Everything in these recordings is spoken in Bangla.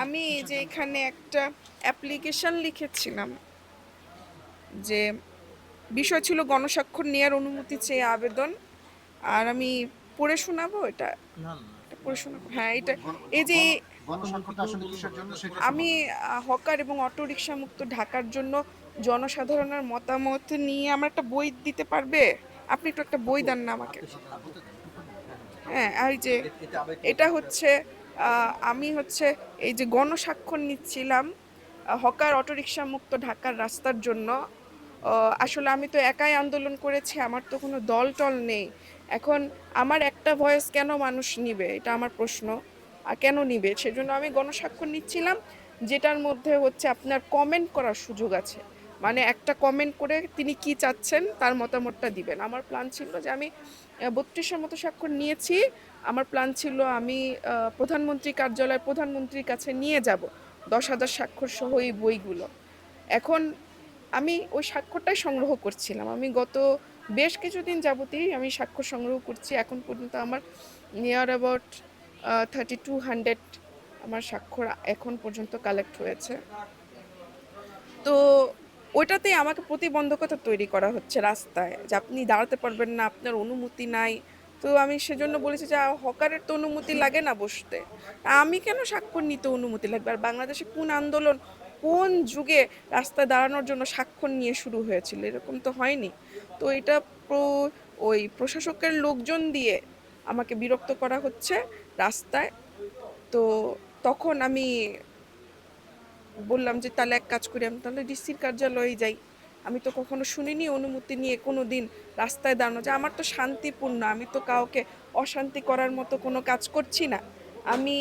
আমি যে এখানে একটা অ্যাপ্লিকেশন লিখেছিলাম, যে বিষয় ছিল গণস্বাক্ষর নেওয়ার অনুমতি চেয়ে আবেদন। আর আমি পড়ে শোনাবো এটা। না, না। এটা পড়ে শোনাবো, হ্যাঁ। এটা এই যে গণস্বাক্ষরটা আসলে কিসের জন্য সেটা একটু আমি বলেন। হকার এবং অটোরিকশা মুক্ত ঢাকার জন্য জনসাধারণের মতামত নিয়ে আমার একটা বই দিতে পারবে? আপনি একটু একটা বই দেন না আমাকে। বলতে দেন, একটু বলুন। হ্যাঁ, আর এই যে এটা হচ্ছে আমি হচ্ছে এই যে গণস্বাক্ষর নিচ্ছিলাম হকার অটোরিকশা মুক্ত ঢাকার রাস্তার জন্য। আসলে আমি তো একাই আন্দোলন করেছি, আমার তো কোনো দল টল নেই। এখন আমার একটা ভয়েস কেন মানুষ নিবে, এটা আমার প্রশ্ন। আর কেন নিবে, সেজন্য আমি গণস্বাক্ষর নিচ্ছিলাম, যেটার মধ্যে হচ্ছে আপনার কমেন্ট করার সুযোগ আছে। মানে একটা কমেন্ট করে তিনি কি চাচ্ছেন তার মতামতটা দিবেন। আমার প্ল্যান ছিল যে আমি 32-এর মতো স্বাক্ষর নিয়েছি। আমার প্ল্যান ছিল আমি প্রধানমন্ত্রী কার্যালয় প্রধানমন্ত্রীর কাছে নিয়ে যাব 10,000 স্বাক্ষর সহ এই বইগুলো। এখন আমি ওই স্বাক্ষরটাই সংগ্রহ করছিলাম। আমি গত বেশ কিছুদিন যাবতই আমি স্বাক্ষর সংগ্রহ করছি। এখন পর্যন্ত আমার নিয়ার অ্যাবাউট 3200 আমার স্বাক্ষর এখন পর্যন্ত কালেক্ট হয়েছে। তো ওইটাতেই আমাকে প্রতিবন্ধকতা তৈরি করা হচ্ছে রাস্তায়, যে আপনি দাঁড়াতে পারবেন না, আপনার অনুমতি নাই। তো আমি সেজন্য বলেছি যে হকারের তো অনুমতি লাগে না বসতে, আমি কেন স্বাক্ষর নিতে অনুমতি লাগবে? আর বাংলাদেশে কোন আন্দোলন, কোন যুগে রাস্তায় দাঁড়ানোর জন্য স্বাক্ষর নিয়ে শুরু হয়েছিল? এরকম তো হয়নি। তো এটা ওই প্রশাসকের লোকজন দিয়ে আমাকে বিরক্ত করা হচ্ছে রাস্তায়। তো তখন আমি বললাম যে তাহলে এক কাজ করি, আমি তাহলে ডিসির কার্যালয়ে যাই। আমি তো কখনো শুনিনি অনুমতি নিয়ে কোনো দিন রাস্তায় দাঁড়ানো, যে আমার তো শান্তিপূর্ণ, আমি তো কাউকে অশান্তি করার মতো কোনো কাজ করছি না, আমি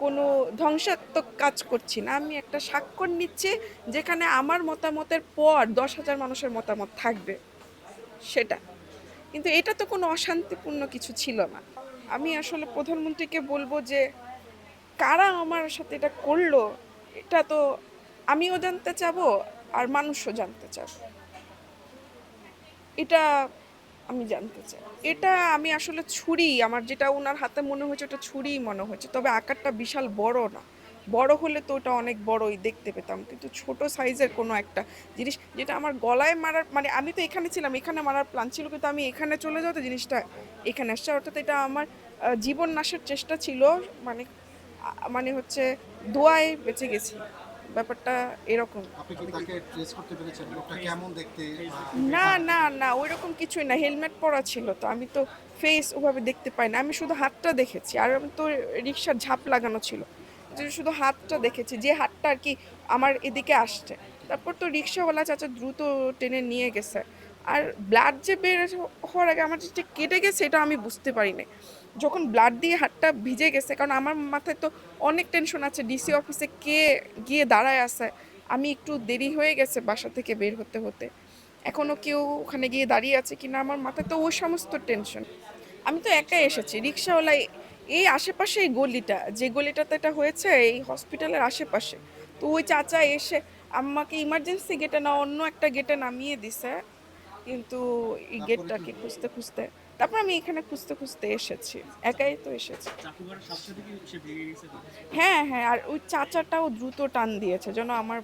কোনো ধ্বংসাত্মক কাজ করছি না, আমি একটা স্বাক্ষর নিচ্ছি যেখানে আমার মতামতের পর 10,000 মানুষের মতামত থাকবে সেটা। কিন্তু এটা তো কোনো অশান্তিপূর্ণ কিছু ছিল না। আমি আসলে প্রধানমন্ত্রীকে বলবো যে কারা আমার সাথে এটা করলো, এটা তো আমিও জানতে চাবো, আর মানুষও জানতে চাবো। এটা আমি জানতে চাই। এটা আমি আসলে ছুরি, আমার যেটা ওনার হাতে মনে হয়েছে ওটা ছুরিই মনে হয়েছে, তবে আকারটা বিশাল বড় না। বড় হলে তো ওটা অনেক বড়ই দেখতে পেতাম, কিন্তু ছোট সাইজের কোনো একটা জিনিস যেটা আমার গলায় মারার, মানে আমি তো এখানে ছিলাম, এখানে মারার প্ল্যান ছিল, কিন্তু আমি এখানে চলে যাওয়াতে জিনিসটা এখানে আসছে। অর্থাৎ এটা আমার জীবন নাশের চেষ্টা ছিল। মানে মানে হচ্ছে দোয়ায় বেঁচে গেছি, ব্যাপারটা এরকম। আপনি কি তাকে ট্রেস করতে পেরেছেন? লোকটা কেমন দেখতে বা না কোথায়? না না, ওইরকম কিছুই না, হেলমেট পরা ছিল, তো আমি তো ফেস ওভাবে দেখতে পাই না, আমি শুধু হাতটা দেখেছি। আর আমি তো রিক্সার ঝাঁপ লাগানো ছিল, যে শুধু হাতটা দেখেছি, যে হাতটা আর কি আমার এদিকে আসছে। তারপর তো রিক্সাওয়ালা চাচা দ্রুত টেনে নিয়ে গেছে। আর ব্লাড যে বের হওয়ার আগে আমার যে কেটে গেছে এটা আমি বুঝতে পারি না, যখন ব্লাড দিয়ে হাতটা ভিজে গেছে। কারণ আমার মাথায় তো অনেক টেনশন আছে, ডিসি অফিসে কে গিয়ে দাঁড়ায় আছে, আমি একটু দেরি হয়ে গেছে বাসা থেকে বের হতে হতে, এখনো কেউ ওখানে গিয়ে দাঁড়িয়ে আছে কিনা, আমার মাথায় তো ওই সমস্ত টেনশন। আমি তো একাই এসেছি, রিক্সাওয়ালা এই আশেপাশে, এই গলিটা, যে গলিটাতে এটা হয়েছে এই হসপিটালের আশেপাশে। তো ওই চাচা এসে আমাকে ইমার্জেন্সি গেটে না অন্য একটা গেটে নামিয়ে দিছে, কিন্তু এই তারপরে কি গেটটাকে হলো? খুঁজতে খুঁজতে তারপর আমি এখানে খুঁজতে খুঁজতে এসেছি, একাই তো এসেছি। হ্যাঁ হ্যাঁ, আর ওই চাচাটাও দ্রুত টান দিয়েছে যেন আমার,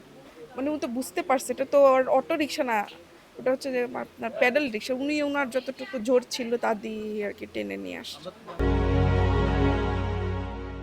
মানে ও তো বুঝতে পারছে এটা তো অটো রিক্সা না, ওটা হচ্ছে যে আপনার প্যাডেল রিক্সা, উনি ওনার যতটুকু জোর ছিল তা দিয়ে আর কি টেনে নিয়ে আসছে।